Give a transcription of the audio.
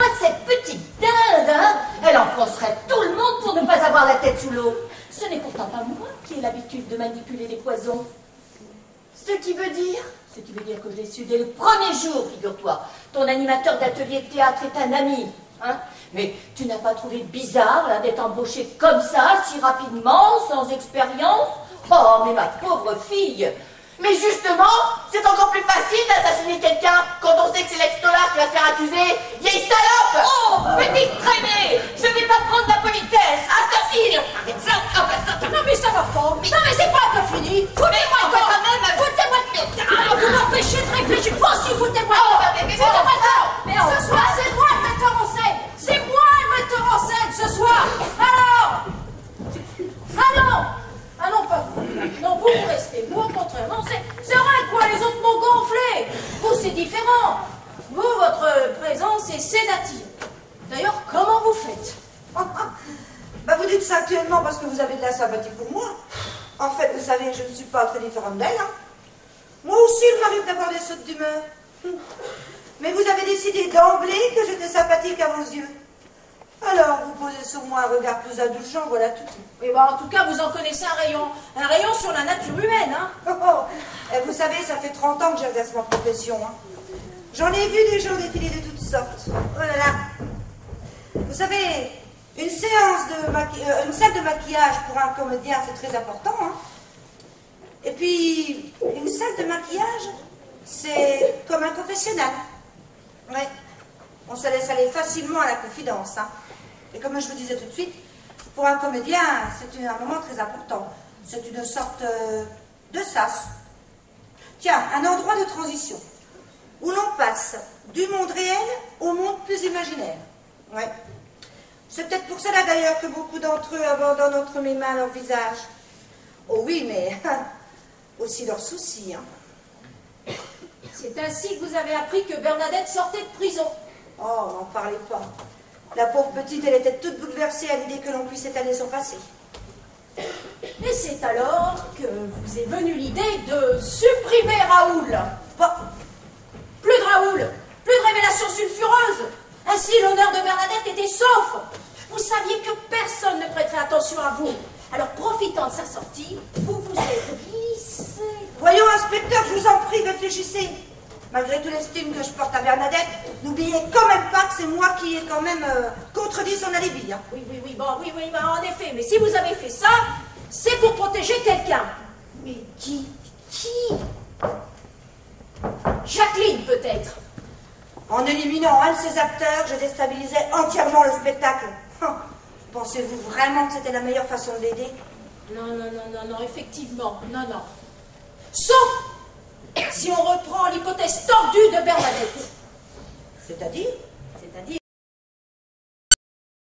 Ah, cette petite dinde, hein? Elle enfoncerait tout le monde pour ne pas avoir la tête sous l'eau. Ce n'est pourtant pas moi qui ai l'habitude de manipuler les poisons. Ce qui veut dire que je l'ai su dès le premier jour, figure-toi. Ton animateur d'atelier de théâtre est un ami, hein? Mais tu n'as pas trouvé bizarre, là, d'être embauchée comme ça, si rapidement, sans expérience? Oh, mais ma pauvre fille! Mais justement, c'est encore plus facile d'assassiner quelqu'un quand on sait que c'est l'ex-dollar qui va se faire accuser. Vieille salope! Oh, petite traînée! Je vais pas prendre la politesse! Ah, Sophie! Arrête ça! Non, mais ça va pas! Non, mais c'est pas encore fini! Foutez-moi quand même! Foutez-moi de merde! Vous m'empêchez de réfléchir! Moi aussi, foutez-moi Oh, de mais foutez-moi de Mais ce soir, c'est moi le metteur en scène! C'est moi le metteur en scène ce soir! Alors! Ah non! Ah non, pas vous. Non, vous restez. Vous, au contraire. Non, c'est vrai, quoi, les autres m'ont gonflé. Vous, c'est différent. Vous, votre présence est sédative. D'ailleurs, comment vous faites? Bah, vous dites ça actuellement parce que vous avez de la sympathie pour moi. En fait, vous savez, je ne suis pas très différente d'elle. Hein. Moi aussi, il m'arrive d'avoir des sautes d'humeur. Mais vous avez décidé d'emblée que j'étais sympathique à vos yeux. Alors, vous posez sur moi un regard plus indulgent, voilà tout. Et bah, en tout cas, vous en connaissez un rayon sur la nature humaine, hein. Et vous savez, ça fait 30 ans que j'exerce ma profession. Hein. J'en ai vu des gens défiler de toutes sortes. Oh là là. Vous savez, une salle de maquillage pour un comédien, c'est très important. Hein. Et puis, une salle de maquillage, c'est comme un confessionnal. Ouais. On se laisse aller facilement à la confidence. Hein. Et comme je vous disais tout de suite, pour un comédien, c'est un moment très important. C'est une sorte de sas. Tiens, un endroit de transition, où l'on passe du monde réel au monde plus imaginaire. Ouais. C'est peut-être pour cela d'ailleurs que beaucoup d'entre eux abandonnent entre mes mains leur visage. Oh oui, mais aussi leurs soucis. Hein. C'est ainsi que vous avez appris que Bernadette sortait de prison. Oh, n'en parlez pas. La pauvre petite, elle était toute bouleversée à l'idée que l'on puisse étaler son passé. Et c'est alors que vous est venue l'idée de supprimer Raoul. Bah, plus de Raoul, plus de révélations sulfureuses. Ainsi, l'honneur de Bernadette était sauf. Vous saviez que personne ne prêterait attention à vous. Alors, profitant de sa sortie, vous vous êtes glissé. Voyons, inspecteur, je vous en prie, réfléchissez. Malgré toute l'estime que je porte à Bernadette, n'oubliez quand même pas que c'est moi qui ai quand même contredit son alibi. Hein. Oui, en effet. Mais si vous avez fait ça, c'est pour protéger quelqu'un. Mais qui? Jacqueline, peut-être. En éliminant un de ces acteurs, je déstabilisais entièrement le spectacle. Pensez-vous vraiment que c'était la meilleure façon de l'aider? Non, effectivement, non. Sauf si on reprend l'hypothèse tordue de Bernadette. C'est-à-dire?